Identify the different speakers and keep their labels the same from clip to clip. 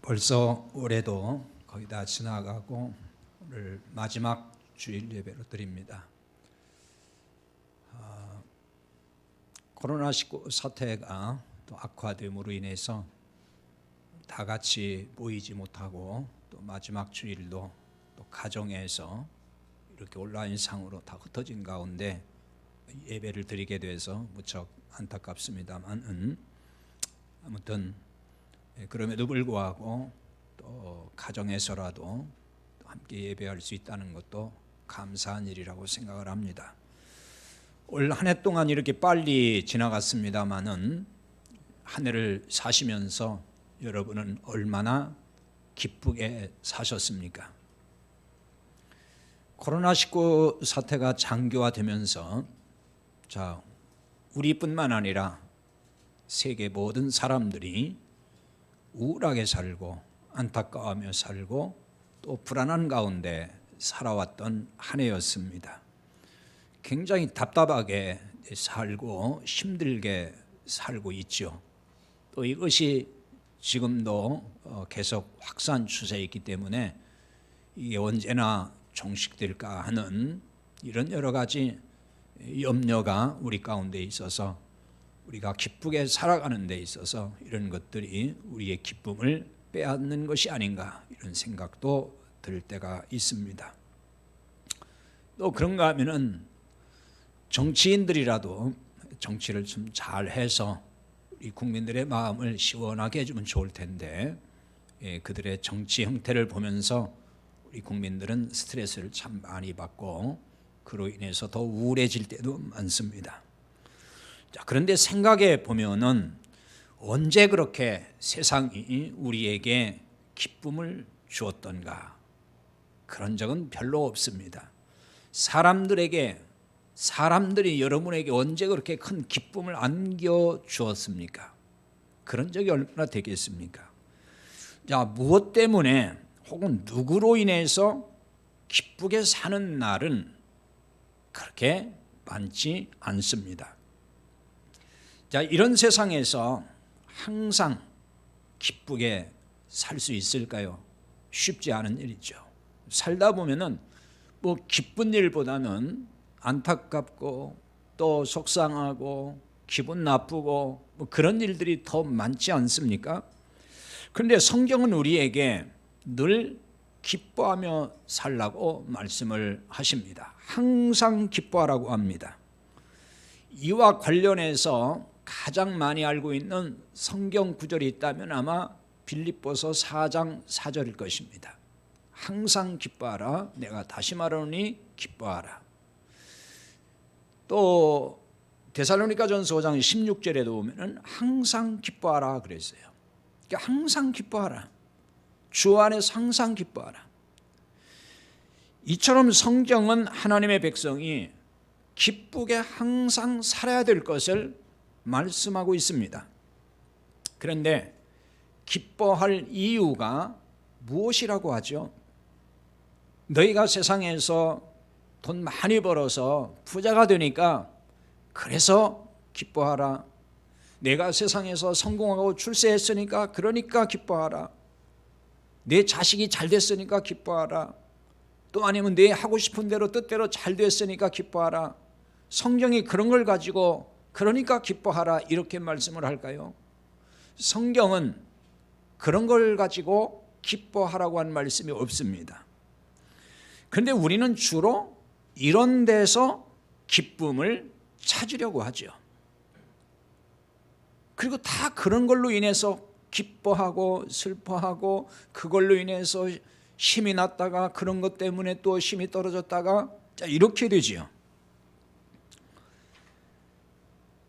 Speaker 1: 벌써 올해도 거의 다 지나가고 오늘 마지막 주일 예배로 드립니다. 코로나19 사태가 또 악화됨으로 인해서 다 같이 모이지 못하고 또 마지막 주일도 또 가정에서 이렇게 온라인상으로 다 흩어진 가운데 예배를 드리게 돼서 무척 안타깝습니다만 아무튼 그럼에도 불구하고 또 가정에서라도 함께 예배할 수 있다는 것도 감사한 일이라고 생각을 합니다. 올 한 해 동안 이렇게 빨리 지나갔습니다마는 한 해를 사시면서 여러분은 얼마나 기쁘게 사셨습니까? 코로나19 사태가 장기화되면서 우리뿐만 아니라 세계 모든 사람들이 우울하게 살고 안타까워하며 살고 또 불안한 가운데 살아왔던 한 해였습니다. 굉장히 답답하게 살고 힘들게 살고 있죠. 또 이것이 지금도 계속 확산 추세에 있기 때문에 이게 언제나 종식될까 하는 이런 여러 가지 염려가 우리 가운데 있어서 우리가 기쁘게 살아가는 데 있어서 이런 것들이 우리의 기쁨을 빼앗는 것이 아닌가 이런 생각도 들 때가 있습니다. 또 그런가 하면은 정치인들이라도 정치를 좀 잘해서 우리 국민들의 마음을 시원하게 해주면 좋을 텐데 그들의 정치 형태를 보면서 우리 국민들은 스트레스를 참 많이 받고 그로 인해서 더 우울해질 때도 많습니다. 그런데 생각해 보면은 언제 그렇게 세상이 우리에게 기쁨을 주었던가? 그런 적은 별로 없습니다. 사람들이 여러분에게 언제 그렇게 큰 기쁨을 안겨 주었습니까? 그런 적이 얼마나 되겠습니까? 무엇 때문에 혹은 누구로 인해서 기쁘게 사는 날은 그렇게 많지 않습니다. 이런 세상에서 항상 기쁘게 살 수 있을까요? 쉽지 않은 일이죠. 살다 보면은 기쁜 일보다는 안타깝고 또 속상하고 기분 나쁘고 그런 일들이 더 많지 않습니까? 그런데 성경은 우리에게 늘 기뻐하며 살라고 말씀을 하십니다. 항상 기뻐하라고 합니다. 이와 관련해서 가장 많이 알고 있는 성경 구절이 있다면 아마 빌립보서 4장 4절일 것입니다. 항상 기뻐하라. 내가 다시 말하노니 기뻐하라. 또 데살로니가전서 5장 16절에도 보면은 항상 기뻐하라 그랬어요. 그러니까 항상 기뻐하라. 주 안에서 항상 기뻐하라. 이처럼 성경은 하나님의 백성이 기쁘게 항상 살아야 될 것을 말씀하고 있습니다. 그런데 기뻐할 이유가 무엇이라고 하죠? 너희가 세상에서 돈 많이 벌어서 부자가 되니까 그래서 기뻐하라. 내가 세상에서 성공하고 출세했으니까 그러니까 기뻐하라. 내 자식이 잘 됐으니까 기뻐하라. 또 아니면 내 하고 싶은 대로 뜻대로 잘 됐으니까 기뻐하라. 성경이 그런 걸 가지고 그러니까 기뻐하라 이렇게 말씀을 할까요? 성경은 그런 걸 가지고 기뻐하라고 한 말씀이 없습니다. 그런데 우리는 주로 이런 데서 기쁨을 찾으려고 하죠. 그리고 다 그런 걸로 인해서 기뻐하고 슬퍼하고 그걸로 인해서 힘이 났다가 그런 것 때문에 또 힘이 떨어졌다가 이렇게 되지요.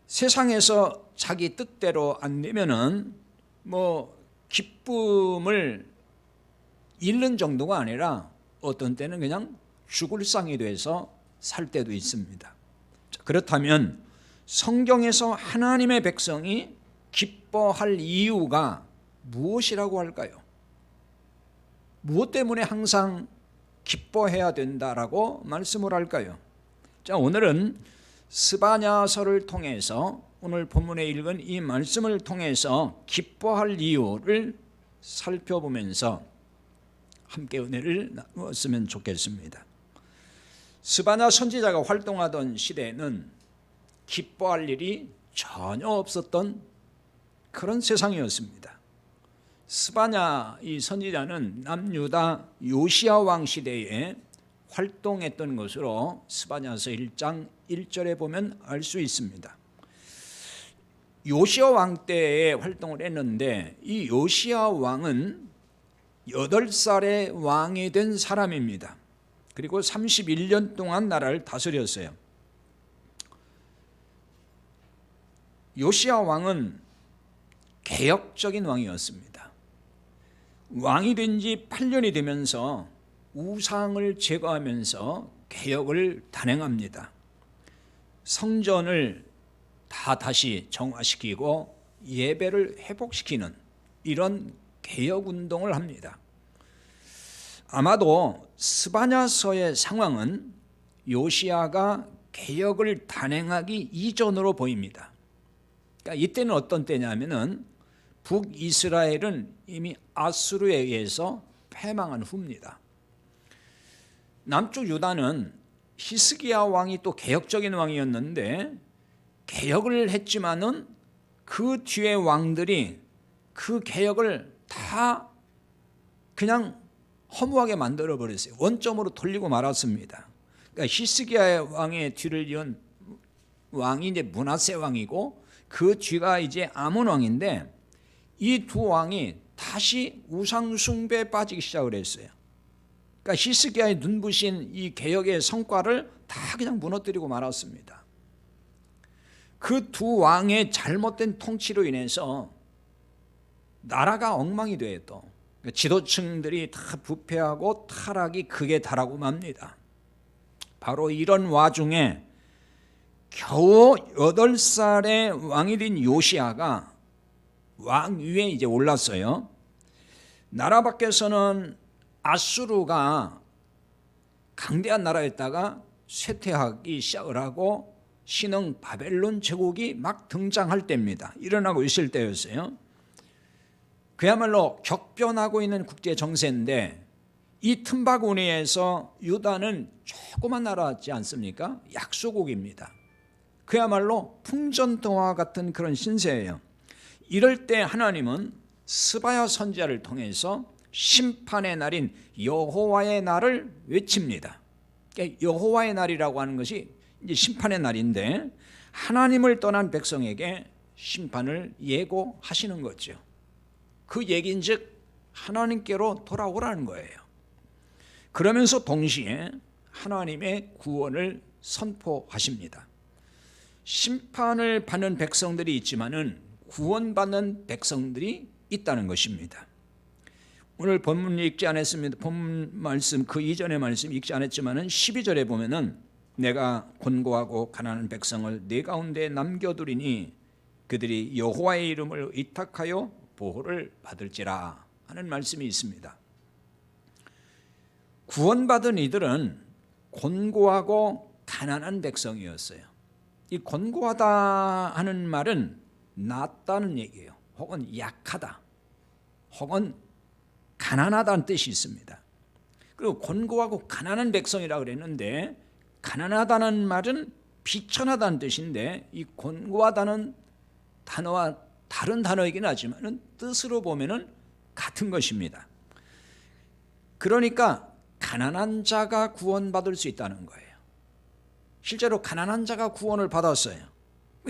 Speaker 1: 세상에서 자기 뜻대로 안 되면은 기쁨을 잃는 정도가 아니라 어떤 때는 그냥 죽을 상이 돼서 살 때도 있습니다. 그렇다면 성경에서 하나님의 백성이 기뻐할 이유가 무엇이라고 할까요? 무엇 때문에 항상 기뻐해야 된다라고 말씀을 할까요? 오늘은 스바냐서를 통해서 오늘 본문에 읽은 이 말씀을 통해서 기뻐할 이유를 살펴보면서 함께 은혜를 나누었으면 좋겠습니다. 스바냐 선지자가 활동하던 시대에는 기뻐할 일이 전혀 없었던 그런 세상이었습니다. 스바냐 이 선지자는 남유다 요시야 왕 시대에 활동했던 것으로 스바냐서 1장 1절에 보면 알 수 있습니다. 요시야 왕 때에 활동을 했는데 이 요시야 왕은 8살의 왕이 된 사람입니다. 그리고 31년 동안 나라를 다스렸어요. 요시야 왕은 개혁적인 왕이었습니다. 왕이 된 지 8년이 되면서 우상을 제거하면서 개혁을 단행합니다. 성전을 다시 정화시키고 예배를 회복시키는 이런 개혁운동을 합니다. 아마도 스바냐서의 상황은 요시야가 개혁을 단행하기 이전으로 보입니다. 그러니까 이때는 어떤 때냐면은 북이스라엘은 이미 아수르에 의해서 패망한 후입니다. 남쪽 유다는 히스기야 왕이 또 개혁적인 왕이었는데 개혁을 했지만은 그 뒤에 왕들이 그 개혁을 다 그냥 허무하게 만들어 버렸어요. 원점으로 돌리고 말았습니다. 그러니까 히스기야 왕의 뒤를 이은 왕이 이제 므낫세 왕이고 그 뒤가 이제 아몬 왕인데 이 두 왕이 다시 우상 숭배에 빠지기 시작을 했어요. 그러니까 히스기야의 눈부신 이 개혁의 성과를 다 그냥 무너뜨리고 말았습니다. 그 두 왕의 잘못된 통치로 인해서 나라가 엉망이 돼요. 또 지도층들이 다 부패하고 타락이 극에 달하고 맙니다. 바로 이런 와중에 겨우 8살의 왕이 된 요시야가 왕 위에 이제 올랐어요. 나라 밖에서는 아수르가 강대한 나라였다가 쇠퇴하기 시작을 하고 신흥 바벨론 제국이 막 등장할 때입니다. 일어나고 있을 때였어요. 그야말로 격변하고 있는 국제 정세인데 이 틈바구니에서 유다는 조그만 나라지 않습니까? 약소국입니다. 그야말로 풍전등화 같은 그런 신세예요. 이럴 때 하나님은 스바야 선지자를 통해서 심판의 날인 여호와의 날을 외칩니다. 그러니까 여호와의 날이라고 하는 것이 이제 심판의 날인데 하나님을 떠난 백성에게 심판을 예고하시는 거죠. 그 얘기인즉 하나님께로 돌아오라는 거예요. 그러면서 동시에 하나님의 구원을 선포하십니다. 심판을 받는 백성들이 있지만은 구원받는 백성들이 있다는 것입니다. 오늘 본문 읽지 않았습니다. 본문 말씀 그 이전의 말씀 읽지 않았지만은 12절에 보면은 내가 곤고하고 가난한 백성을 네 가운데 남겨두리니 그들이 여호와의 이름을 의탁하여 보호를 받을지라 하는 말씀이 있습니다. 구원받은 이들은 곤고하고 가난한 백성이었어요. 이 곤고하다 하는 말은 낮다는 얘기예요. 혹은 약하다, 혹은 가난하다는 뜻이 있습니다. 그리고 곤고하고 가난한 백성이라고 그랬는데 가난하다는 말은 비천하다는 뜻인데 이 곤고하다는 단어와 다른 단어이긴 하지만 뜻으로 보면 같은 것입니다. 그러니까 가난한 자가 구원받을 수 있다는 거예요. 실제로 가난한 자가 구원을 받았어요.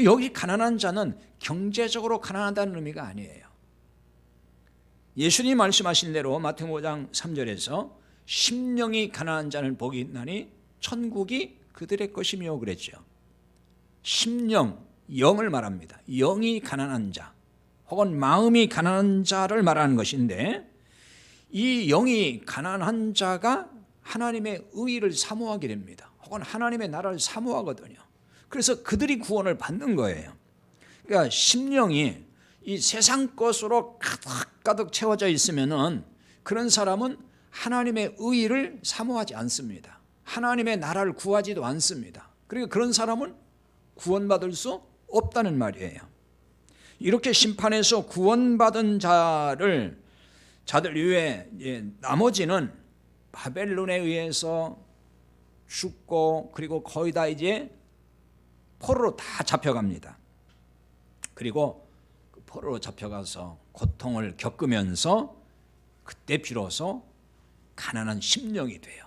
Speaker 1: 여기 가난한 자는 경제적으로 가난하다는 의미가 아니에요. 예수님이 말씀하신 대로 마태복음 5장 3절에서 심령이 가난한 자는 복이 있나니 천국이 그들의 것이며 그랬죠. 심령, 영을 말합니다. 영이 가난한 자 혹은 마음이 가난한 자를 말하는 것인데 이 영이 가난한 자가 하나님의 의를 사모하게 됩니다. 혹은 하나님의 나라를 사모하거든요. 그래서 그들이 구원을 받는 거예요. 그러니까 심령이 이 세상 것으로 가득 채워져 있으면은 그런 사람은 하나님의 의를 사모하지 않습니다. 하나님의 나라를 구하지도 않습니다. 그러니까 그런 사람은 구원받을 수 없다는 말이에요. 이렇게 심판에서 구원받은 자를 자들 이외에 나머지는 바벨론에 의해서 죽고 그리고 거의 다 이제 포로로 다 잡혀갑니다. 그리고 그 포로로 잡혀가서 고통을 겪으면서 그때 비로소 가난한 심령이 돼요.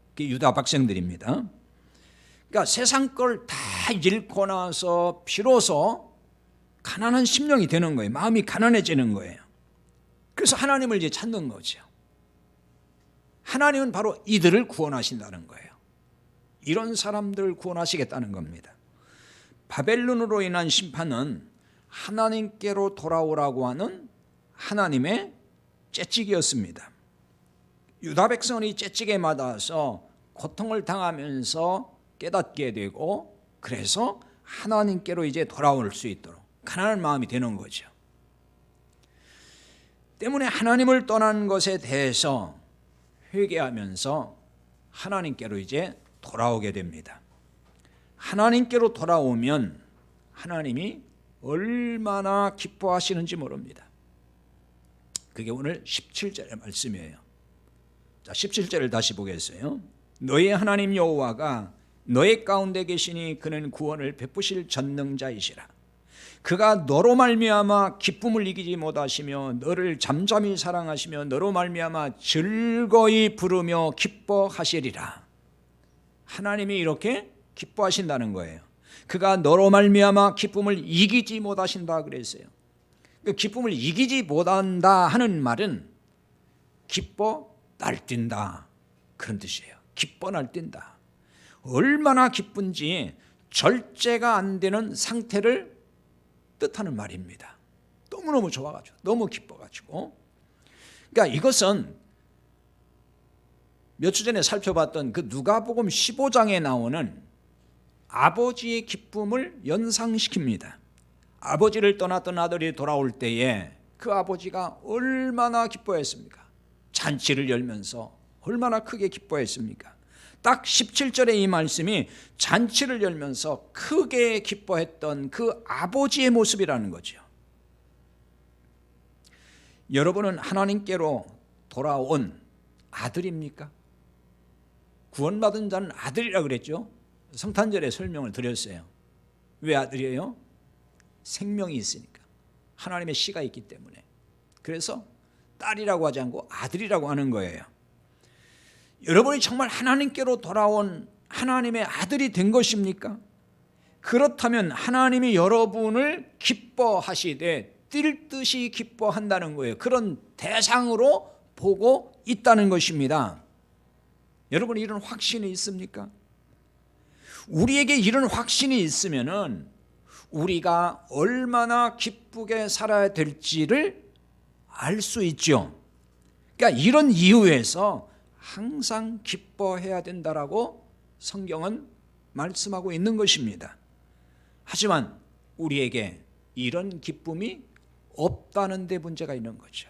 Speaker 1: 그게 유다 백성들입니다. 그러니까 세상 걸 다 잃고 나서 비로소 가난한 심령이 되는 거예요. 마음이 가난해지는 거예요. 그래서 하나님을 이제 찾는 거죠. 하나님은 바로 이들을 구원하신다는 거예요. 이런 사람들을 구원하시겠다는 겁니다. 바벨론으로 인한 심판은 하나님께로 돌아오라고 하는 하나님의 채찍이었습니다. 유다 백성은 이 채찍에 맞아서 고통을 당하면서 깨닫게 되고 그래서 하나님께로 이제 돌아올 수 있도록 가난한 마음이 되는 거죠. 때문에 하나님을 떠난 것에 대해서 회개하면서 하나님께로 이제 돌아오게 됩니다. 하나님께로 돌아오면 하나님이 얼마나 기뻐하시는지 모릅니다. 그게 오늘 17절의 말씀이에요. 자, 17절을 다시 보겠어요. 너의 하나님 여호와가 너의 가운데 계시니 그는 구원을 베푸실 전능자이시라. 그가 너로 말미암아 기쁨을 이기지 못하시며 너를 잠잠히 사랑하시며 너로 말미암아 즐거이 부르며 기뻐하시리라. 하나님이 이렇게 기뻐하신다는 거예요. 그가 너로 말미암아 기쁨을 이기지 못하신다 그랬어요. 그 기쁨을 이기지 못한다 하는 말은 기뻐 날뛴다 그런 뜻이에요. 기뻐 날뛴다. 얼마나 기쁜지 절제가 안 되는 상태를 뜻하는 말입니다. 너무너무 좋아가지고 너무 기뻐가지고. 그러니까 이것은 몇 주 전에 살펴봤던 그 누가복음 15장에 나오는 아버지의 기쁨을 연상시킵니다. 아버지를 떠났던 아들이 돌아올 때에 그 아버지가 얼마나 기뻐했습니까? 잔치를 열면서 얼마나 크게 기뻐했습니까? 딱 17절에 이 말씀이 잔치를 열면서 크게 기뻐했던 그 아버지의 모습이라는 거죠. 여러분은 하나님께로 돌아온 아들입니까? 구원받은 자는 아들이라 그랬죠. 성탄절에 설명을 드렸어요. 왜 아들이에요? 생명이 있으니까. 하나님의 씨가 있기 때문에. 그래서 딸이라고 하지 않고 아들이라고 하는 거예요. 여러분이 정말 하나님께로 돌아온 하나님의 아들이 된 것입니까? 그렇다면 하나님이 여러분을 기뻐하시되 뛸 듯이 기뻐한다는 거예요. 그런 대상으로 보고 있다는 것입니다. 여러분 이런 확신이 있습니까? 우리에게 이런 확신이 있으면은 우리가 얼마나 기쁘게 살아야 될지를 알 수 있죠. 그러니까 이런 이유에서 항상 기뻐해야 된다라고 성경은 말씀하고 있는 것입니다. 하지만 우리에게 이런 기쁨이 없다는 데 문제가 있는 거죠.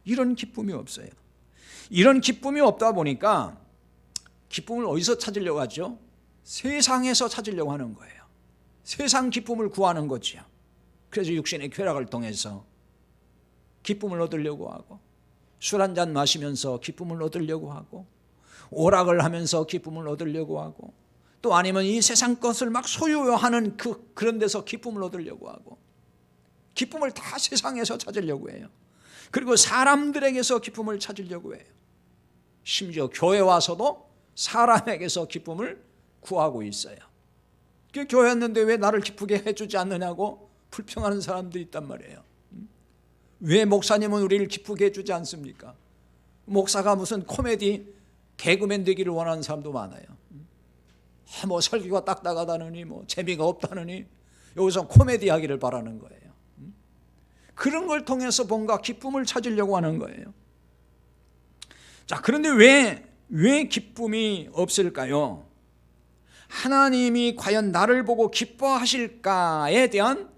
Speaker 1: 이런 기쁨이 없어요. 이런 기쁨이 없다 보니까 기쁨을 어디서 찾으려고 하죠? 세상에서 찾으려고 하는 거예요. 세상 기쁨을 구하는 거죠. 그래서 육신의 쾌락을 통해서 기쁨을 얻으려고 하고 술 한잔 마시면서 기쁨을 얻으려고 하고 오락을 하면서 기쁨을 얻으려고 하고 또 아니면 이 세상 것을 막 소유하는 그런 데서 기쁨을 얻으려고 하고 기쁨을 다 세상에서 찾으려고 해요. 그리고 사람들에게서 기쁨을 찾으려고 해요. 심지어 교회 와서도 사람에게서 기쁨을 구하고 있어요. 교회 왔는데 왜 나를 기쁘게 해주지 않느냐고 불평하는 사람들이 있단 말이에요. 왜 목사님은 우리를 기쁘게 해주지 않습니까? 목사가 무슨 코미디 개그맨 되기를 원하는 사람도 많아요. 뭐 설교가 딱딱하다느니 뭐 재미가 없다느니 여기서 코미디 하기를 바라는 거예요. 그런 걸 통해서 뭔가 기쁨을 찾으려고 하는 거예요. 자, 그런데 왜 기쁨이 없을까요? 하나님이 과연 나를 보고 기뻐하실까에 대한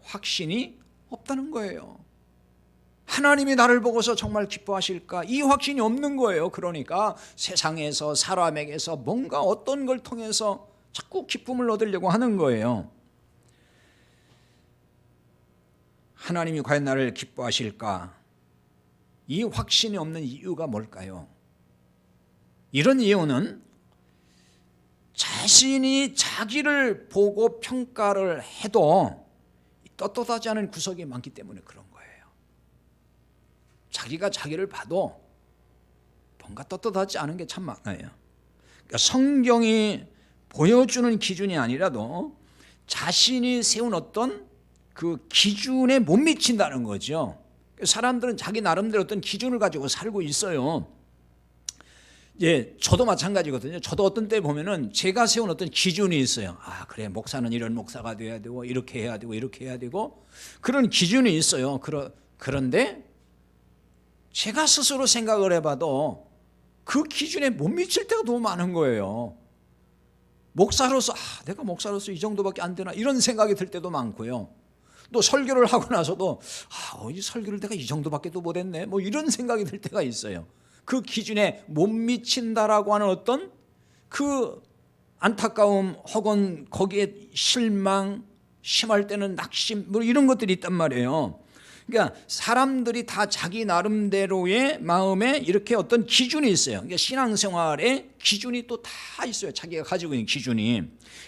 Speaker 1: 확신이 없다는 거예요. 하나님이 나를 보고서 정말 기뻐하실까? 이 확신이 없는 거예요. 그러니까 세상에서 사람에게서 뭔가 어떤 걸 통해서 자꾸 기쁨을 얻으려고 하는 거예요. 하나님이 과연 나를 기뻐하실까? 이 확신이 없는 이유가 뭘까요? 이런 이유는 자신이 자기를 보고 평가를 해도 떳떳하지 않은 구석이 많기 때문에 그런 거예요. 자기가 자기를 봐도 뭔가 떳떳하지 않은 게 참 많아요. 그러니까 성경이 보여주는 기준이 아니라도 자신이 세운 어떤 그 기준에 못 미친다는 거죠. 사람들은 자기 나름대로 어떤 기준을 가지고 살고 있어요. 예, 저도 마찬가지거든요. 저도 어떤 때 보면은 제가 세운 어떤 기준이 있어요. 아, 그래, 목사는 이런 목사가 돼야 되고, 이렇게 해야 되고, 이렇게 해야 되고, 그런 기준이 있어요. 그런데 제가 스스로 생각을 해봐도 그 기준에 못 미칠 때가 너무 많은 거예요. 목사로서 내가 목사로서 이 정도밖에 안 되나 이런 생각이 들 때도 많고요. 또 설교를 하고 나서도 이 설교를 내가 이 정도밖에 또 못했네 뭐 이런 생각이 들 때가 있어요. 그 기준에 못 미친다라고 하는 어떤 그 안타까움 혹은 거기에 실망, 심할 때는 낙심 뭐 이런 것들이 있단 말이에요. 그러니까 사람들이 다 자기 나름대로의 마음에 이렇게 어떤 기준이 있어요. 그러니까 신앙생활에 기준이 또 다 있어요. 자기가 가지고 있는 기준이.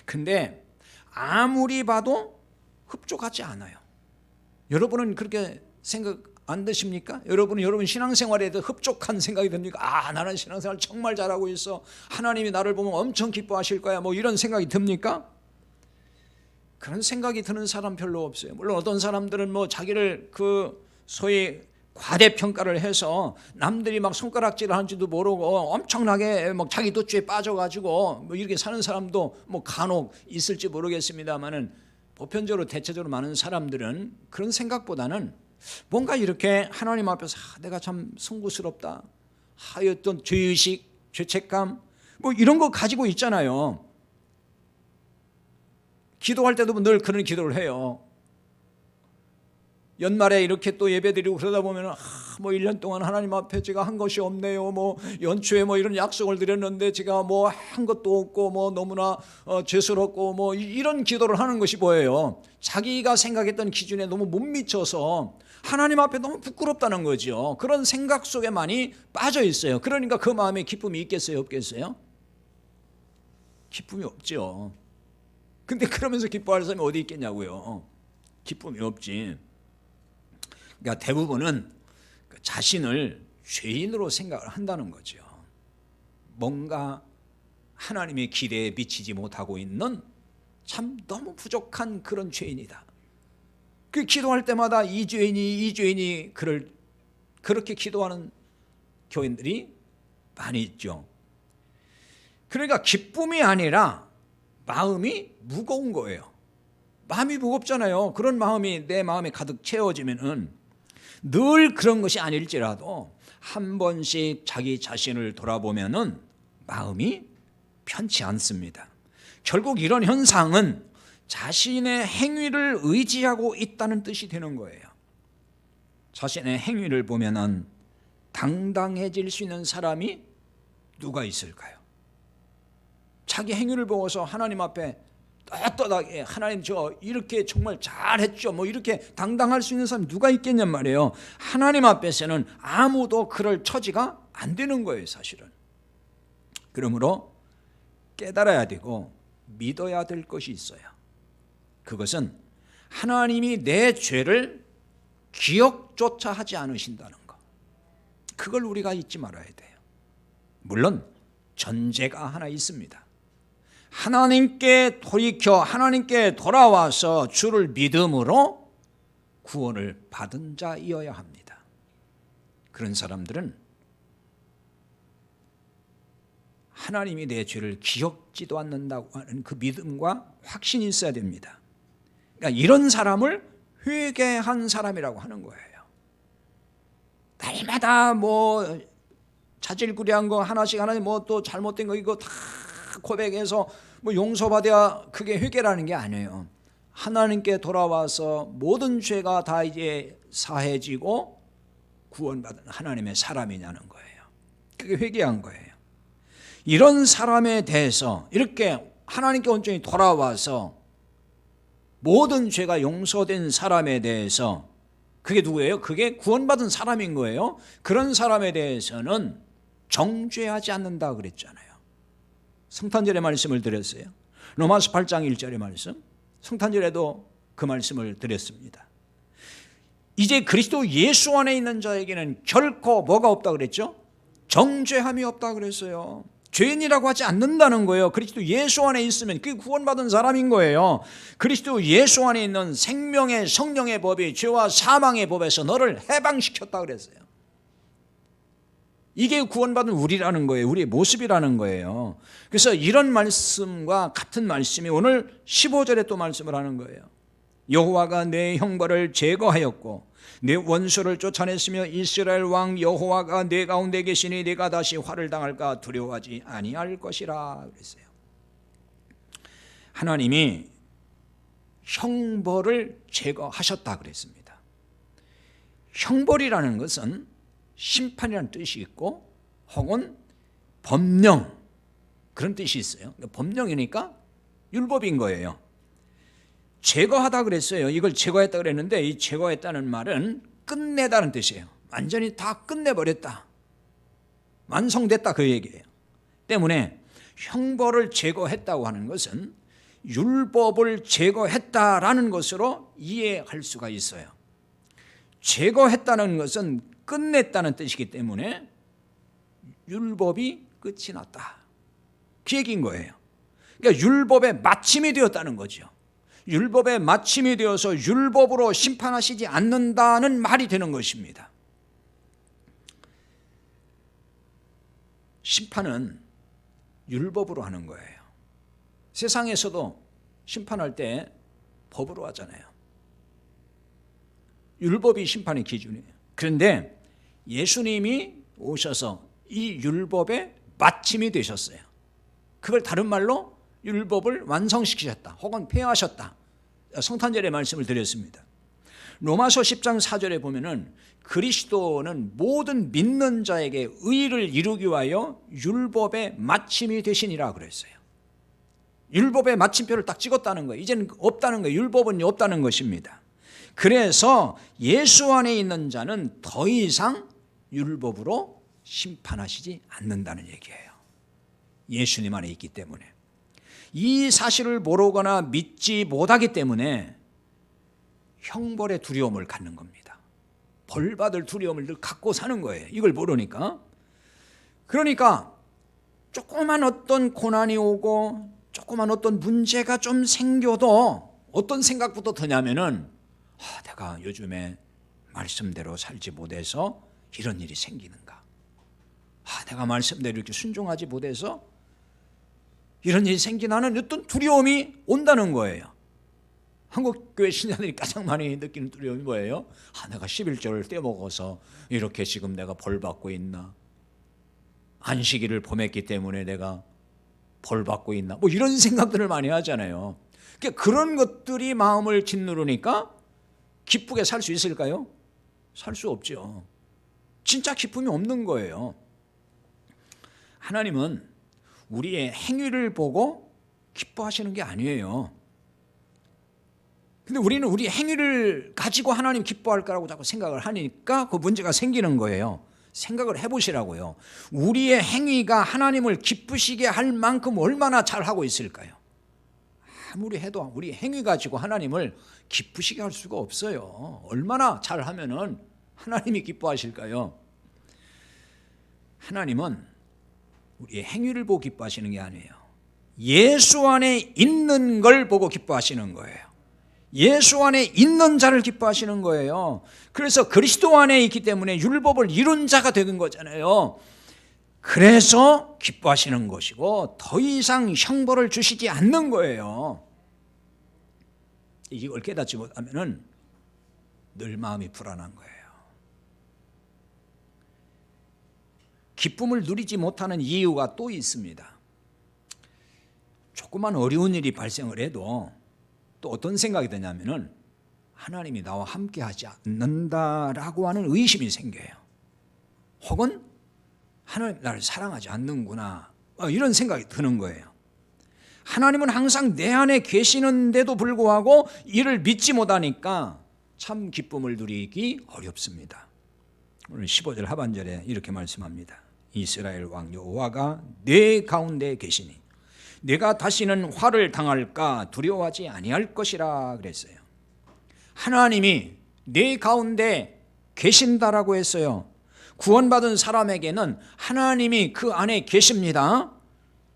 Speaker 1: 근데 아무리 봐도 흡족하지 않아요. 여러분은 그렇게 생각 안 드십니까? 여러분 신앙생활에도 흡족한 생각이 듭니까? 나는 신앙생활 정말 잘하고 있어. 하나님이 나를 보면 엄청 기뻐하실 거야. 뭐 이런 생각이 듭니까? 그런 생각이 드는 사람 별로 없어요. 물론 어떤 사람들은 뭐 자기를 그 소위 과대평가를 해서 남들이 막 손가락질을 하는지도 모르고 엄청나게 막 자기 도취에 빠져가지고 뭐 이렇게 사는 사람도 뭐 간혹 있을지 모르겠습니다만은 보편적으로 대체적으로 많은 사람들은 그런 생각보다는 뭔가 이렇게 하나님 앞에서 내가 참 송구스럽다, 어떤 죄의식, 죄책감 뭐 이런 거 가지고 있잖아요. 기도할 때도 늘 그런 기도를 해요. 연말에 이렇게 또 예배드리고 그러다 보면 뭐 1년 동안 하나님 앞에 제가 한 것이 없네요. 뭐 연초에 뭐 이런 약속을 드렸는데 제가 뭐 한 것도 없고 뭐 너무나 죄스럽고 뭐 이런 기도를 하는 것이 뭐예요? 자기가 생각했던 기준에 너무 못 미쳐서 하나님 앞에 너무 부끄럽다는 거죠. 그런 생각 속에 많이 빠져 있어요. 그러니까 그 마음에 기쁨이 있겠어요, 없겠어요? 기쁨이 없죠. 근데 그러면서 기뻐할 사람이 어디 있겠냐고요. 기쁨이 없지. 그러니까 대부분은 자신을 죄인으로 생각을 한다는 거죠. 뭔가 하나님의 기대에 미치지 못하고 있는 참 너무 부족한 그런 죄인이다. 그 기도할 때마다 이 죄인이 그렇게 기도하는 교인들이 많이 있죠. 그러니까 기쁨이 아니라 마음이 무거운 거예요. 마음이 무겁잖아요. 그런 마음이 내 마음에 가득 채워지면은 늘 그런 것이 아닐지라도 한 번씩 자기 자신을 돌아보면은 마음이 편치 않습니다. 결국 이런 현상은 자신의 행위를 의지하고 있다는 뜻이 되는 거예요. 자신의 행위를 보면은 당당해질 수 있는 사람이 누가 있을까요? 자기 행위를 보고서 하나님 앞에 떳떳하게 하나님 저 이렇게 정말 잘했죠 뭐 이렇게 당당할 수 있는 사람이 누가 있겠냔 말이에요. 하나님 앞에서는 아무도 그럴 처지가 안 되는 거예요, 사실은. 그러므로 깨달아야 되고 믿어야 될 것이 있어요. 그것은 하나님이 내 죄를 기억조차 하지 않으신다는 것. 그걸 우리가 잊지 말아야 돼요. 물론 전제가 하나 있습니다. 하나님께 돌이켜 하나님께 돌아와서 주를 믿음으로 구원을 받은 자이어야 합니다. 그런 사람들은 하나님이 내 죄를 기억지도 않는다고 하는 그 믿음과 확신이 있어야 됩니다. 그러니까 이런 사람을 회개한 사람이라고 하는 거예요. 날마다 뭐 자질구레한 거 하나씩 뭐 또 잘못된 거 이거 다 고백해서 뭐 용서받아야 그게 회개라는 게 아니에요. 하나님께 돌아와서 모든 죄가 다 이제 사해지고 구원받은 하나님의 사람이냐는 거예요. 그게 회개한 거예요. 이런 사람에 대해서 이렇게 하나님께 온전히 돌아와서 모든 죄가 용서된 사람에 대해서 그게 누구예요? 그게 구원받은 사람인 거예요. 그런 사람에 대해서는 정죄하지 않는다 그랬잖아요. 성탄절의 말씀을 드렸어요. 로마서 8장 1절의 말씀, 성탄절에도 그 말씀을 드렸습니다. 이제 그리스도 예수 안에 있는 자에게는 결코 뭐가 없다 그랬죠? 정죄함이 없다 그랬어요. 죄인이라고 하지 않는다는 거예요. 그리스도 예수 안에 있으면 그게 구원받은 사람인 거예요. 그리스도 예수 안에 있는 생명의 성령의 법이 죄와 사망의 법에서 너를 해방시켰다 그랬어요. 이게 구원받은 우리라는 거예요. 우리의 모습이라는 거예요. 그래서 이런 말씀과 같은 말씀이 오늘 15절에 또 말씀을 하는 거예요. 여호와가 내 형벌을 제거하였고 내 원수를 쫓아냈으며 이스라엘 왕 여호와가 내 가운데 계시니 내가 다시 화를 당할까 두려워하지 아니할 것이라 그랬어요. 하나님이 형벌을 제거하셨다 그랬습니다. 형벌이라는 것은 심판이라는 뜻이 있고 혹은 법령 그런 뜻이 있어요. 법령이니까 율법인 거예요. 제거하다 그랬어요. 이걸 제거했다 그랬는데 이 제거했다는 말은 끝내다는 뜻이에요. 완전히 다 끝내버렸다. 완성됐다 그 얘기예요. 때문에 형벌을 제거했다고 하는 것은 율법을 제거했다라는 것으로 이해할 수가 있어요. 제거했다는 것은 끝냈다는 뜻이기 때문에 율법이 끝이 났다. 그 얘기인 거예요. 그러니까 율법의 마침이 되었다는 거죠. 율법의 마침이 되어서 율법으로 심판하시지 않는다는 말이 되는 것입니다. 심판은 율법으로 하는 거예요. 세상에서도 심판할 때 법으로 하잖아요. 율법이 심판의 기준이에요. 그런데 예수님이 오셔서 이 율법의 마침이 되셨어요. 그걸 다른 말로 율법을 완성시키셨다 혹은 폐하셨다. 성탄절의 말씀을 드렸습니다. 로마서 10장 4절에 보면은 그리스도는 모든 믿는 자에게 의를 이루기 위하여 율법의 마침이 되시니라 그랬어요. 율법의 마침표를 딱 찍었다는 거예요. 이제는 없다는 거예요. 율법은 없다는 것입니다. 그래서 예수 안에 있는 자는 더 이상 율법으로 심판하시지 않는다는 얘기예요. 예수님 안에 있기 때문에. 이 사실을 모르거나 믿지 못하기 때문에 형벌의 두려움을 갖는 겁니다. 벌받을 두려움을 늘 갖고 사는 거예요. 이걸 모르니까. 그러니까 조그만 어떤 고난이 오고 조그만 어떤 문제가 좀 생겨도 어떤 생각부터 드냐면은 내가 요즘에 말씀대로 살지 못해서 이런 일이 생기는가? 내가 말씀대로 이렇게 순종하지 못해서 이런 일이 생기나는 어떤 두려움이 온다는 거예요. 한국교회 신자들이 가장 많이 느끼는 두려움이 뭐예요? 내가 11조를 떼먹어서 이렇게 지금 내가 벌 받고 있나? 안식일을 범했기 때문에 내가 벌 받고 있나? 뭐 이런 생각들을 많이 하잖아요. 그러니까 그런 것들이 마음을 짓누르니까 기쁘게 살 수 있을까요? 살 수 없죠. 진짜 기쁨이 없는 거예요. 하나님은 우리의 행위를 보고 기뻐하시는 게 아니에요. 근데 우리는 우리 행위를 가지고 하나님 기뻐할 거라고 자꾸 생각을 하니까 그 문제가 생기는 거예요. 생각을 해보시라고요. 우리의 행위가 하나님을 기쁘시게 할 만큼 얼마나 잘하고 있을까요? 아무리 해도 우리 행위 가지고 하나님을 기쁘시게 할 수가 없어요. 얼마나 잘하면은 하나님이 기뻐하실까요? 하나님은 우리의 행위를 보고 기뻐하시는 게 아니에요. 예수 안에 있는 걸 보고 기뻐하시는 거예요. 예수 안에 있는 자를 기뻐하시는 거예요. 그래서 그리스도 안에 있기 때문에 율법을 이룬 자가 되는 거잖아요. 그래서 기뻐하시는 것이고 더 이상 형벌을 주시지 않는 거예요. 이걸 깨닫지 못하면 늘 마음이 불안한 거예요. 기쁨을 누리지 못하는 이유가 또 있습니다. 조그만 어려운 일이 발생을 해도 또 어떤 생각이 드냐면은 하나님이 나와 함께 하지 않는다라고 하는 의심이 생겨요. 혹은 하나님 나를 사랑하지 않는구나 이런 생각이 드는 거예요. 하나님은 항상 내 안에 계시는데도 불구하고 이를 믿지 못하니까 참 기쁨을 누리기 어렵습니다. 오늘 15절 하반절에 이렇게 말씀합니다. 이스라엘 왕 여호와가 내 가운데 계시니 내가 다시는 화를 당할까 두려워하지 아니할 것이라 그랬어요. 하나님이 내 가운데 계신다라고 했어요. 구원받은 사람에게는 하나님이 그 안에 계십니다.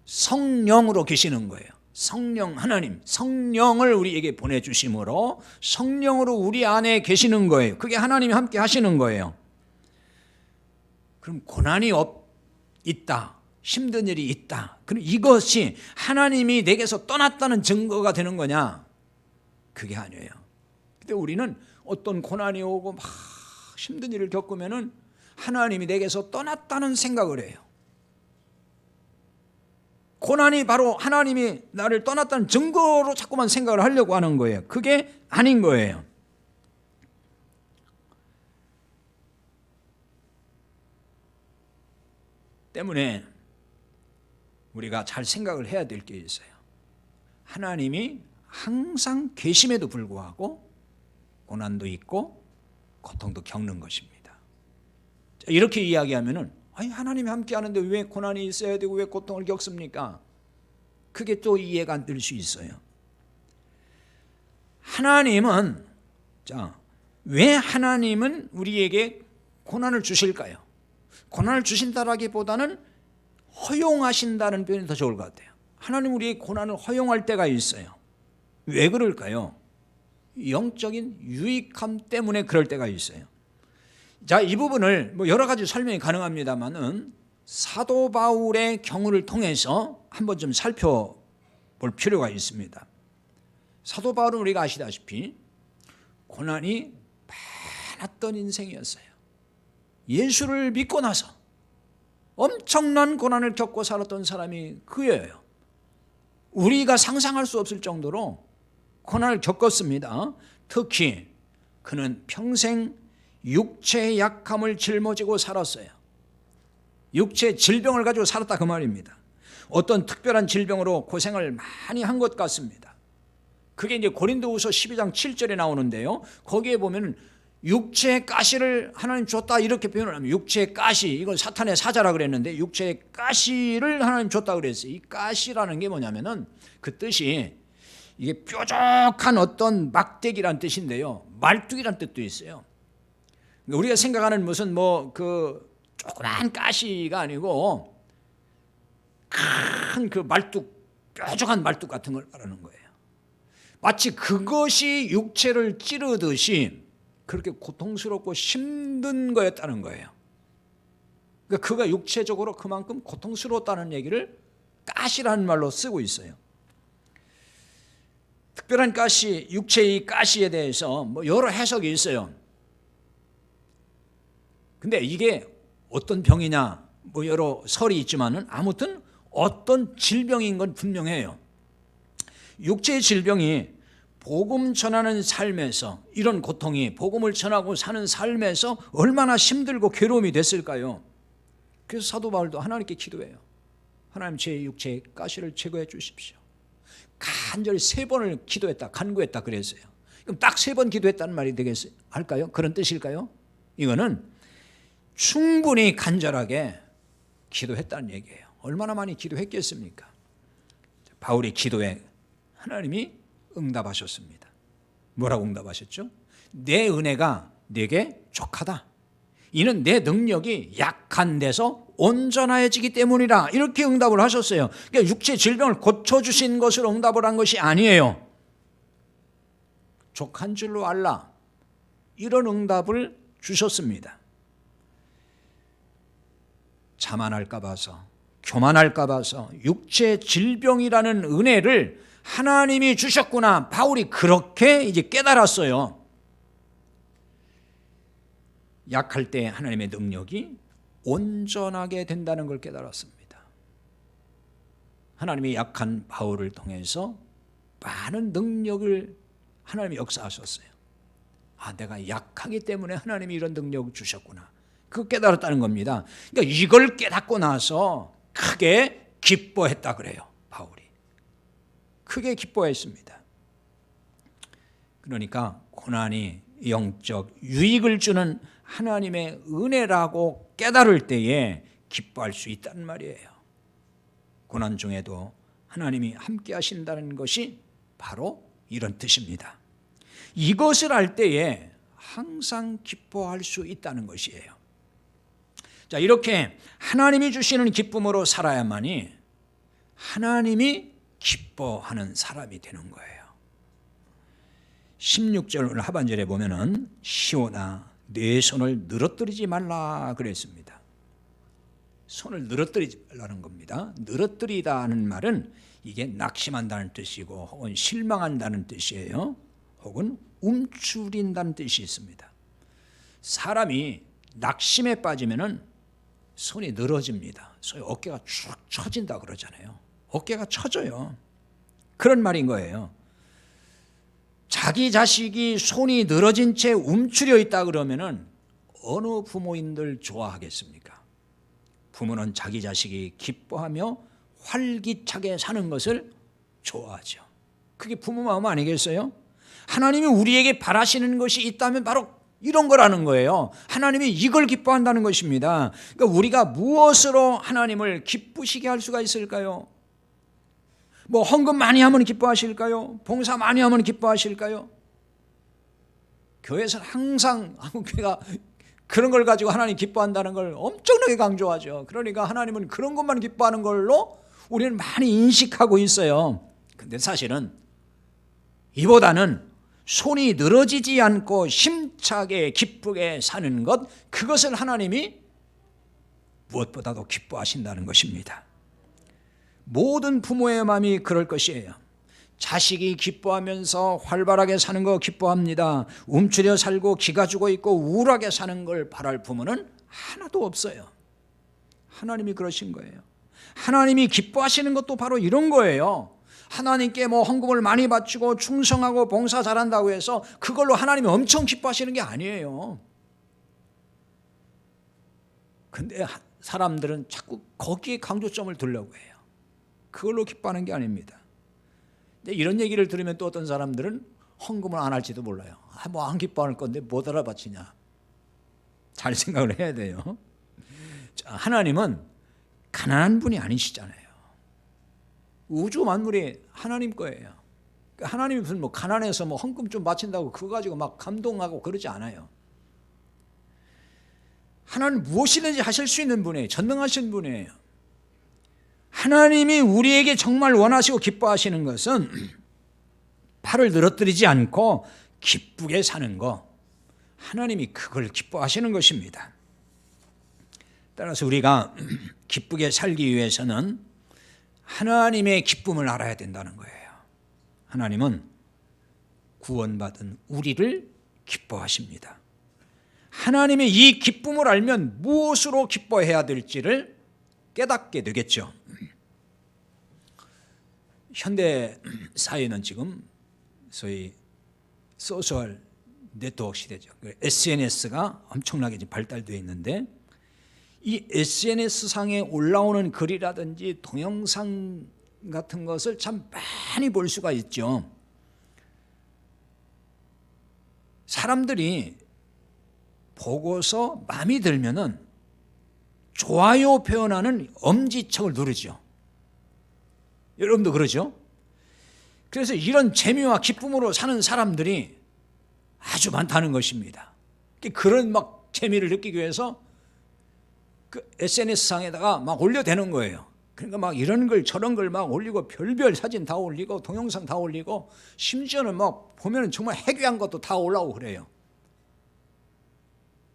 Speaker 1: 성령으로 계시는 거예요. 성령 하나님, 성령을 우리에게 보내주심으로 성령으로 우리 안에 계시는 거예요. 그게 하나님이 함께 하시는 거예요. 그럼 고난이 있다, 힘든 일이 있다, 그럼 이것이 하나님이 내게서 떠났다는 증거가 되는 거냐? 그게 아니에요. 근데 우리는 어떤 고난이 오고 막 힘든 일을 겪으면은 하나님이 내게서 떠났다는 생각을 해요. 고난이 바로 하나님이 나를 떠났다는 증거로 자꾸만 생각을 하려고 하는 거예요. 그게 아닌 거예요. 때문에 우리가 잘 생각을 해야 될 게 있어요. 하나님이 항상 계심에도 불구하고 고난도 있고 고통도 겪는 것입니다. 이렇게 이야기하면은 아니 하나님이 함께 하는데 왜 고난이 있어야 되고 왜 고통을 겪습니까? 그게 또 이해가 안 될 수 있어요. 하나님은 왜 하나님은 우리에게 고난을 주실까요? 고난을 주신다라기보다는 허용하신다는 표현이 더 좋을 것 같아요. 하나님 우리의 고난을 허용할 때가 있어요. 왜 그럴까요? 영적인 유익함 때문에 그럴 때가 있어요. 자, 이 부분을 여러 가지 설명이 가능합니다만은 사도 바울의 경우를 통해서 한번 좀 살펴볼 필요가 있습니다. 사도 바울은 우리가 아시다시피 고난이 많았던 인생이었어요. 예수를 믿고 나서 엄청난 고난을 겪고 살았던 사람이 그예요. 우리가 상상할 수 없을 정도로 고난을 겪었습니다. 특히 그는 평생 육체의 약함을 짊어지고 살았어요. 육체의 질병을 가지고 살았다 그 말입니다. 어떤 특별한 질병으로 고생을 많이 한 것 같습니다. 그게 이제 고린도후서 12장 7절에 나오는데요. 거기에 보면 육체의 가시를 하나님 줬다 이렇게 표현을 합니다. 육체의 가시, 이건 사탄의 사자라 그랬는데 육체의 가시를 하나님 줬다 그랬어요. 이 가시라는 게 뭐냐면은 그 뜻이 이게 뾰족한 어떤 막대기란 뜻인데요. 말뚝이란 뜻도 있어요. 우리가 생각하는 무슨 그 조그만 가시가 아니고 큰 그 말뚝, 뾰족한 말뚝 같은 걸 말하는 거예요. 마치 그것이 육체를 찌르듯이 그렇게 고통스럽고 힘든 거였다는 거예요. 그러니까 그가 육체적으로 그만큼 고통스러웠다는 얘기를 가시라는 말로 쓰고 있어요. 특별한 가시, 육체의 가시에 대해서 여러 해석이 있어요. 근데 이게 어떤 병이냐 여러 설이 있지만은 아무튼 어떤 질병인 건 분명해요. 육체의 질병이 복음 전하는 삶에서 이런 고통이 복음을 전하고 사는 삶에서 얼마나 힘들고 괴로움이 됐을까요? 그래서 사도 바울도 하나님께 기도해요. 하나님 제 육체의 가시를 제거해 주십시오. 간절히 3번을 기도했다, 간구했다 그랬어요. 그럼 딱 3번 기도했다는 말이 되겠어요? 할까요? 그런 뜻일까요? 이거는 충분히 간절하게 기도했다는 얘기예요. 얼마나 많이 기도했겠습니까? 바울의 기도에 하나님이 응답하셨습니다. 뭐라고 응답하셨죠? 내 은혜가 네게 족하다. 이는 내 능력이 약한 데서 온전해지기 때문이라. 이렇게 응답을 하셨어요. 그러니까 육체 질병을 고쳐주신 것으로 응답을 한 것이 아니에요. 족한 줄로 알라. 이런 응답을 주셨습니다. 자만할까 봐서, 교만할까 봐서 육체 질병이라는 은혜를 하나님이 주셨구나. 바울이 그렇게 이제 깨달았어요. 약할 때 하나님의 능력이 온전하게 된다는 걸 깨달았습니다. 하나님이 약한 바울을 통해서 많은 능력을 하나님이 역사하셨어요. 아, 내가 약하기 때문에 하나님이 이런 능력을 주셨구나. 그거 깨달았다는 겁니다. 그러니까 이걸 깨닫고 나서 크게 기뻐했다 그래요. 바울이 크게 기뻐했습니다. 그러니까 고난이 영적 유익을 주는 하나님의 은혜라고 깨달을 때에 기뻐할 수 있다는 말이에요. 고난 중에도 하나님이 함께 하신다는 것이 바로 이런 뜻입니다. 이것을 알 때에 항상 기뻐할 수 있다는 것이에요. 자, 이렇게 하나님이 주시는 기쁨으로 살아야만이 하나님이 기뻐하는 사람이 되는 거예요. 16절 하반절에 보면은 시온아 내 손을 늘어뜨리지 말라 그랬습니다. 손을 늘어뜨리지 말라는 겁니다. 늘어뜨리다는 말은 이게 낙심한다는 뜻이고 혹은 실망한다는 뜻이에요. 혹은 움츠린다는 뜻이 있습니다. 사람이 낙심에 빠지면은 손이 늘어집니다. 소위 어깨가 쭉 처진다 그러잖아요. 어깨가 처져요. 그런 말인 거예요. 자기 자식이 손이 늘어진 채 움츠려 있다 그러면은 어느 부모인들 좋아하겠습니까? 부모는 자기 자식이 기뻐하며 활기차게 사는 것을 좋아하죠. 그게 부모 마음 아니겠어요? 하나님이 우리에게 바라시는 것이 있다면 바로 이런 거라는 거예요. 하나님이 이걸 기뻐한다는 것입니다. 그러니까 우리가 무엇으로 하나님을 기쁘시게 할 수가 있을까요? 뭐 헌금 많이 하면 기뻐하실까요? 봉사 많이 하면 기뻐하실까요? 교회에서는 항상 한국교회가 그런 걸 가지고 하나님 기뻐한다는 걸 엄청나게 강조하죠. 그러니까 하나님은 그런 것만 기뻐하는 걸로 우리는 많이 인식하고 있어요. 근데 사실은 이보다는 손이 늘어지지 않고 힘차게 기쁘게 사는 것, 그것을 하나님이 무엇보다도 기뻐하신다는 것입니다. 모든 부모의 마음이 그럴 것이에요. 자식이 기뻐하면서 활발하게 사는 거 기뻐합니다. 움츠려 살고 기가 죽어 있고 우울하게 사는 걸 바랄 부모는 하나도 없어요. 하나님이 그러신 거예요. 하나님이 기뻐하시는 것도 바로 이런 거예요. 하나님께 뭐 헌금을 많이 바치고 충성하고 봉사 잘한다고 해서 그걸로 하나님이 엄청 기뻐하시는 게 아니에요. 근데 사람들은 자꾸 거기에 강조점을 두려고 해요. 그걸로 기뻐하는 게 아닙니다. 근데 이런 얘기를 들으면 또 어떤 사람들은 헌금을 안 할지도 몰라요. 뭐 안 기뻐할 건데 못 알아바치냐. 잘 생각을 해야 돼요. 자, 하나님은 가난한 분이 아니시잖아요. 우주 만물이 하나님 거예요. 하나님이 무슨 뭐 가난해서 뭐 헌금 좀 바친다고 그거 가지고 막 감동하고 그러지 않아요. 하나님 무엇이든지 하실 수 있는 분이에요. 전능하신 분이에요. 하나님이 우리에게 정말 원하시고 기뻐하시는 것은 팔을 늘어뜨리지 않고 기쁘게 사는 거, 하나님이 그걸 기뻐하시는 것입니다. 따라서 우리가 기쁘게 살기 위해서는 하나님의 기쁨을 알아야 된다는 거예요. 하나님은 구원받은 우리를 기뻐하십니다. 하나님의 이 기쁨을 알면 무엇으로 기뻐해야 될지를 깨닫게 되겠죠. 현대 사회는 지금 소위 소셜 네트워크 시대죠. SNS가 엄청나게 발달되어 있는데 이 SNS상에 올라오는 글이라든지 동영상 같은 것을 참 많이 볼 수가 있죠. 사람들이 보고서 마음이 들면은 좋아요 표현하는 엄지척을 누르죠. 여러분도 그러죠? 그래서 이런 재미와 기쁨으로 사는 사람들이 아주 많다는 것입니다. 그런 막 재미를 느끼기 위해서 그 SNS상에다가 막 올려대는 거예요. 그러니까 막 이런 걸 저런 걸 막 올리고 별별 사진 다 올리고 동영상 다 올리고 심지어는 막 보면은 정말 해괴한 것도 다 올라오고 그래요.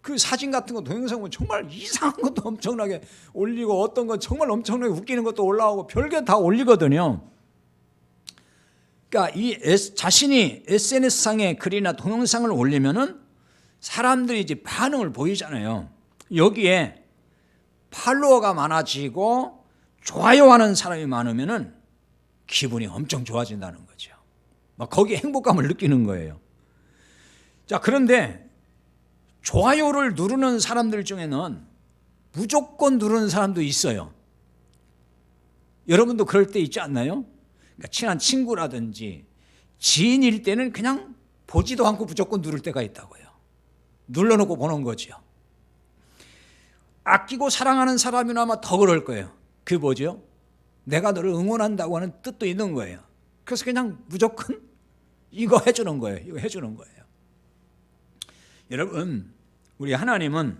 Speaker 1: 그 사진 같은 거 동영상 보면 정말 이상한 것도 엄청나게 올리고 어떤 건 정말 엄청나게 웃기는 것도 올라오고 별게 다 올리거든요. 그러니까 이 자신이 SNS상에 글이나 동영상을 올리면은 사람들이 이제 반응을 보이잖아요. 여기에 팔로워가 많아지고 좋아요하는 사람이 많으면은 기분이 엄청 좋아진다는 거죠. 막 거기에 행복감을 느끼는 거예요. 자, 그런데 좋아요를 누르는 사람들 중에는 무조건 누르는 사람도 있어요. 여러분도 그럴 때 있지 않나요? 그러니까 친한 친구라든지 지인일 때는 그냥 보지도 않고 무조건 누를 때가 있다고요. 눌러놓고 보는 거죠. 아끼고 사랑하는 사람이나 아마 더 그럴 거예요. 그게 뭐죠? 내가 너를 응원한다고 하는 뜻도 있는 거예요. 그래서 그냥 무조건 이거 해주는 거예요. 이거 해주는 거예요. 여러분, 우리 하나님은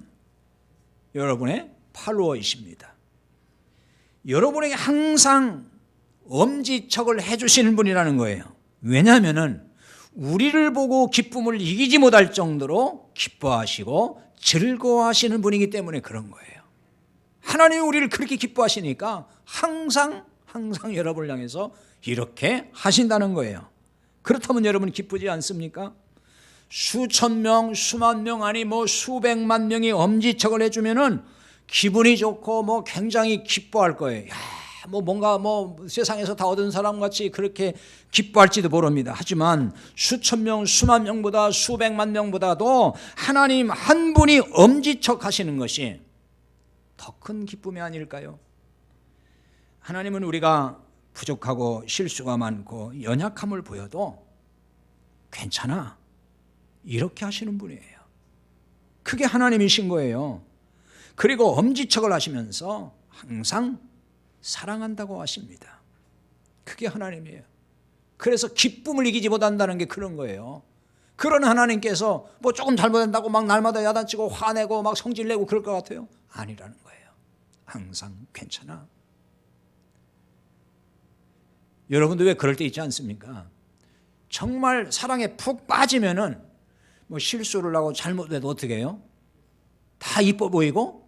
Speaker 1: 여러분의 팔로워이십니다. 여러분에게 항상 엄지척을 해주시는 분이라는 거예요. 왜냐하면 우리를 보고 기쁨을 이기지 못할 정도로 기뻐하시고 즐거워하시는 분이기 때문에 그런 거예요. 하나님이 우리를 그렇게 기뻐하시니까 항상 여러분을 향해서 이렇게 하신다는 거예요. 그렇다면 여러분 기쁘지 않습니까? 수천 명, 수만 명, 아니 수백만 명이 엄지척을 해주면은 기분이 좋고 굉장히 기뻐할 거예요. 야, 뭔가 세상에서 다 얻은 사람 같이 그렇게 기뻐할지도 모릅니다. 하지만 수천 명, 수만 명보다 수백만 명보다도 하나님 한 분이 엄지척 하시는 것이 더 큰 기쁨이 아닐까요? 하나님은 우리가 부족하고 실수가 많고 연약함을 보여도 괜찮아, 이렇게 하시는 분이에요. 그게 하나님이신 거예요. 그리고 엄지척을 하시면서 항상 사랑한다고 하십니다. 그게 하나님이에요. 그래서 기쁨을 이기지 못한다는 게 그런 거예요. 그런 하나님께서 조금 잘못한다고 날마다 야단치고 화내고 성질내고 그럴 것 같아요? 아니라는 거예요. 항상 괜찮아. 여러분도 왜 그럴 때 있지 않습니까? 정말 사랑에 푹 빠지면은 실수를 하고 잘못해도 어떻게 해요? 다 이뻐 보이고,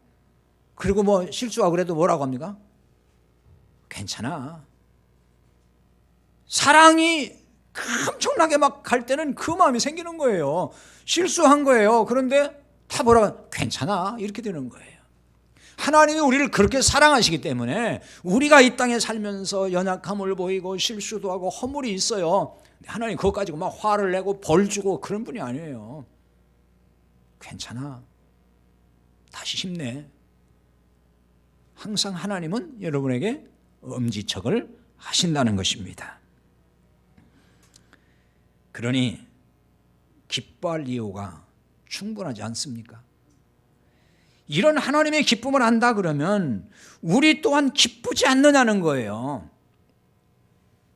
Speaker 1: 그리고 실수하고 그래도 뭐라고 합니까? 괜찮아. 사랑이 엄청나게 갈 때는 그 마음이 생기는 거예요. 실수한 거예요. 그런데 다 뭐라고? 괜찮아. 이렇게 되는 거예요. 하나님이 우리를 그렇게 사랑하시기 때문에 우리가 이 땅에 살면서 연약함을 보이고 실수도 하고 허물이 있어요. 하나님 그것 가지고 화를 내고 벌 주고 그런 분이 아니에요. 괜찮아. 다시 힘내. 항상 하나님은 여러분에게 엄지척을 하신다는 것입니다. 그러니 기뻐할 이유가 충분하지 않습니까? 이런 하나님의 기쁨을 한다 그러면 우리 또한 기쁘지 않느냐는 거예요.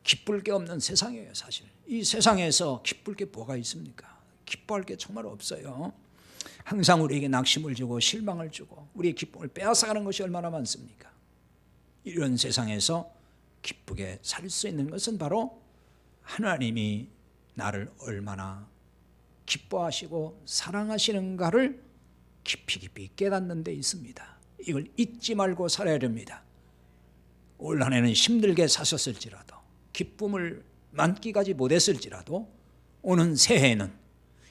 Speaker 1: 기쁠 게 없는 세상이에요. 사실 이 세상에서 기쁠 게 뭐가 있습니까? 기뻐할 게 정말 없어요. 항상 우리에게 낙심을 주고 실망을 주고 우리의 기쁨을 빼앗아가는 것이 얼마나 많습니까? 이런 세상에서 기쁘게 살 수 있는 것은 바로 하나님이 나를 얼마나 기뻐하시고 사랑하시는가를 깊이 깨닫는 데 있습니다. 이걸 잊지 말고 살아야 됩니다. 올 한 해는 힘들게 사셨을지라도 기쁨을 만끽하지 못했을지라도 오는 새해에는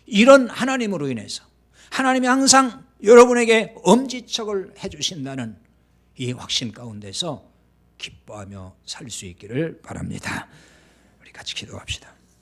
Speaker 1: 이런 하나님으로 인해서 하나님이 항상 여러분에게 엄지척을 해주신다는 이 확신 가운데서 기뻐하며 살 수 있기를 바랍니다. 우리 같이 기도합시다.